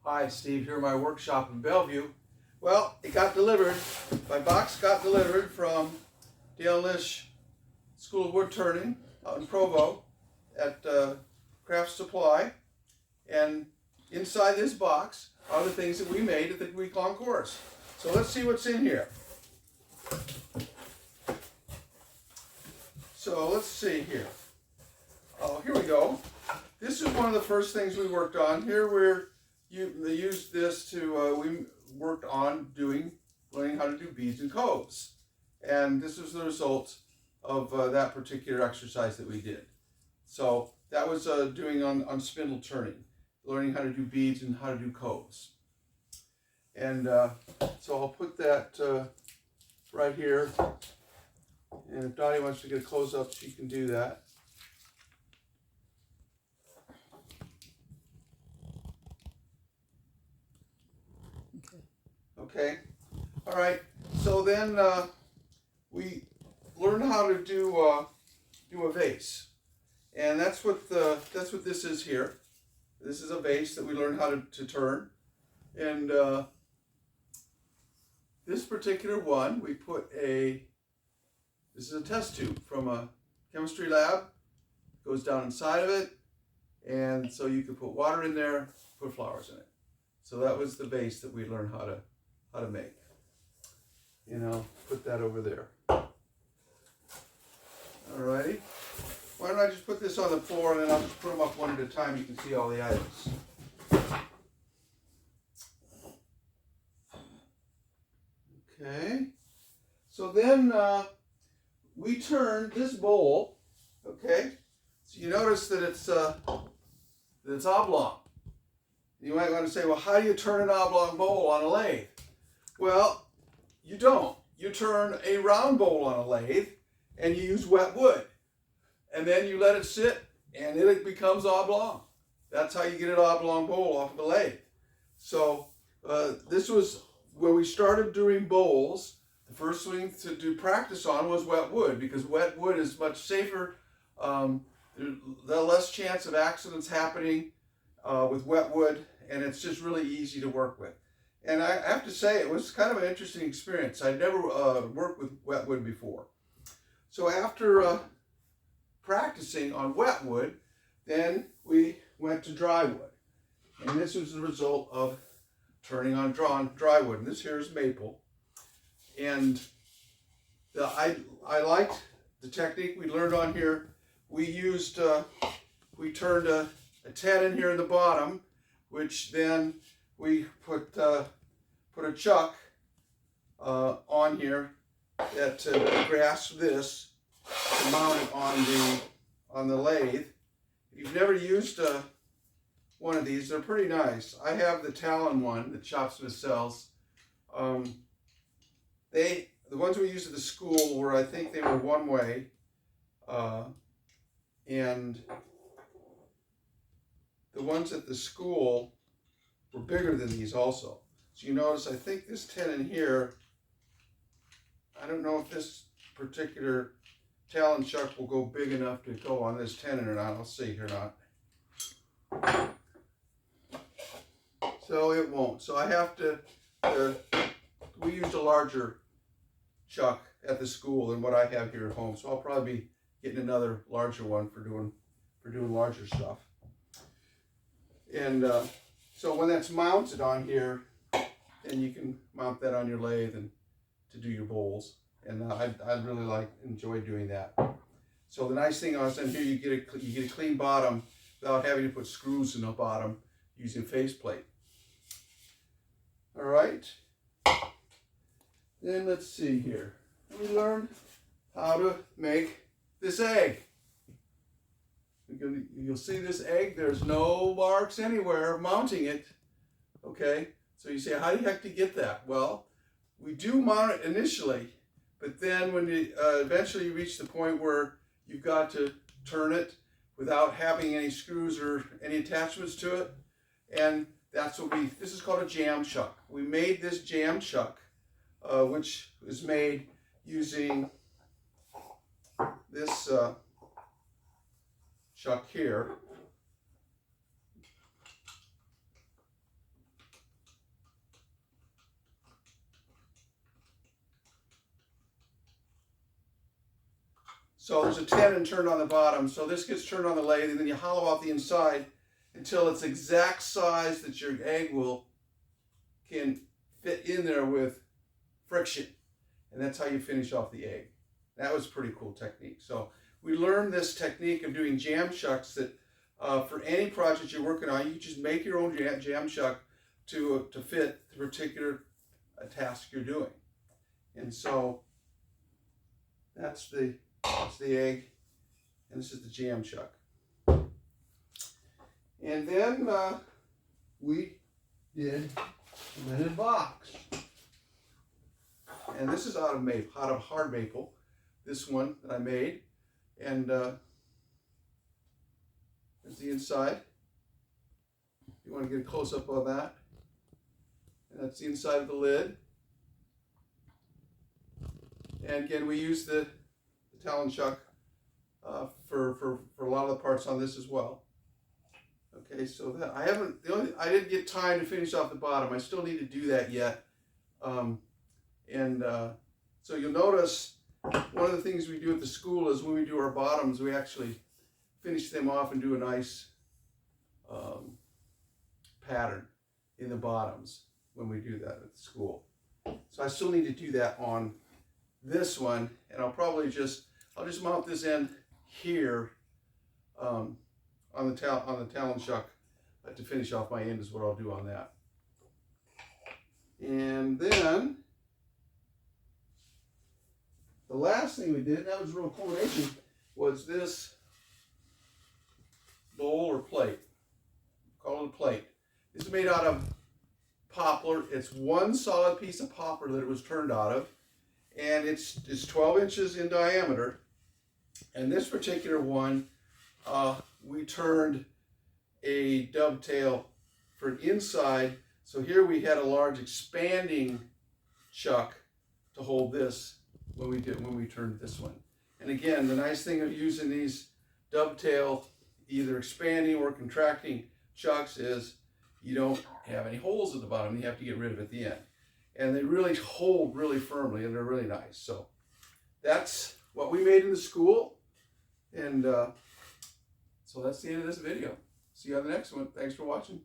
Hi, Steve, here at my workshop in Bellevue. Well, it got delivered. My box got delivered from the NIsh School of Woodturning out in Provo at Craft Supply. And inside this box are the things that we made at the week-long course. So let's see what's in here. So let's see here. Oh, here we go. This is one of the first things we worked on. Here they used this to, we worked on learning how to do beads and coves. And this was the result of that particular exercise that we did. So that was doing on spindle turning, learning how to do beads and how to do coves. And so I'll put that right here. And if Dottie wants to get a close-up, she can do that. Okay. All right. So then we learned how to do a vase, and that's what this is here. This is a vase that we learned how to turn, and this particular one we put this is a test tube from a chemistry lab. It goes down inside of it, and so you can put water in there, put flowers in it. So that was the vase that we learned how to make. And I'll put that over there. Alrighty. Why don't I just put this on the floor and then I'll just put them up one at a time. You can see all the items. Okay. So then we turn this bowl. Okay. So you notice that it's oblong. You might want to say, well, how do you turn an oblong bowl on a lathe? Well, you don't. You turn a round bowl on a lathe and you use wet wood. And then you let it sit and it becomes oblong. That's how you get an oblong bowl off of a lathe. So this was where we started doing bowls. The first thing to do practice on was wet wood, because wet wood is much safer. There's less chance of accidents happening with wet wood, and it's just really easy to work with. And I have to say, it was kind of an interesting experience. I'd never worked with wet wood before. So after practicing on wet wood, then we went to dry wood. And this was the result of turning on dry wood. And this here is maple. And I liked the technique we learned on here. We turned a 10 in here in the bottom, which then we put a chuck on here that grasp this to mount it on the lathe. If you've never used one of these, they're pretty nice. I have the Talon one that Shopsmith sells. The ones we used at the school I think they were one way, and the ones at the school were bigger than these also. So you notice, I think this 10 in here, I don't know if this particular Talon chuck will go big enough to go on this 10 or not. I'll see here not. So it won't. So I have to, we used a larger chuck at the school than what I have here at home. So I'll probably be getting another larger one for doing larger stuff. And so when that's mounted on here, then you can mount that on your lathe and to do your bowls. And I really enjoy doing that. So the nice thing is in here you get a clean bottom without having to put screws in the bottom using faceplate. All right. Then let's see here. We learned how to make this egg. You'll see this egg, there's no marks anywhere mounting it. Okay, so you say, how the heck do you get that? Well, we do mount it initially, but then when you eventually reach the point where you've got to turn it without having any screws or any attachments to it, and that's what this is called a jam chuck. We made this jam chuck, which is made using this chuck here. So there's a tenon turned on the bottom. So this gets turned on the lathe, and then you hollow out the inside until it's exact size that your egg can fit in there with friction. And that's how you finish off the egg. That was a pretty cool technique. So we learned this technique of doing jam chucks that for any project you're working on, you just make your own jam chuck to fit the particular task you're doing. And so that's the egg, and this is the jam chuck. And then we did a linen box. And this is out of hard maple, this one that I made. And there's the inside. You want to get a close-up of that. And that's the inside of the lid. And again, we use the Talon chuck for a lot of the parts on this as well. Okay, so that I didn't get time to finish off the bottom. I still need to do that yet. So you'll notice one of the things we do at the school is when we do our bottoms, we actually finish them off and do a nice pattern in the bottoms when we do that at the school. So I still need to do that on this one, and I'll just mount this end here on the Talon chuck to finish off my end is what I'll do on that. And then the last thing we did, and that was real culmination, was this bowl or plate. Call it a plate. This is made out of poplar. It's one solid piece of poplar that it was turned out of, and it's 12 inches in diameter. And this particular one, we turned a dovetail for an inside. So here we had a large expanding chuck to hold this when we turned this one. And again, the nice thing of using these dovetail, either expanding or contracting chucks, is you don't have any holes at the bottom. You have to get rid of at the end. And they really hold really firmly, and they're really nice. So that's what we made in the school. And so that's the end of this video. See you on the next one. Thanks for watching.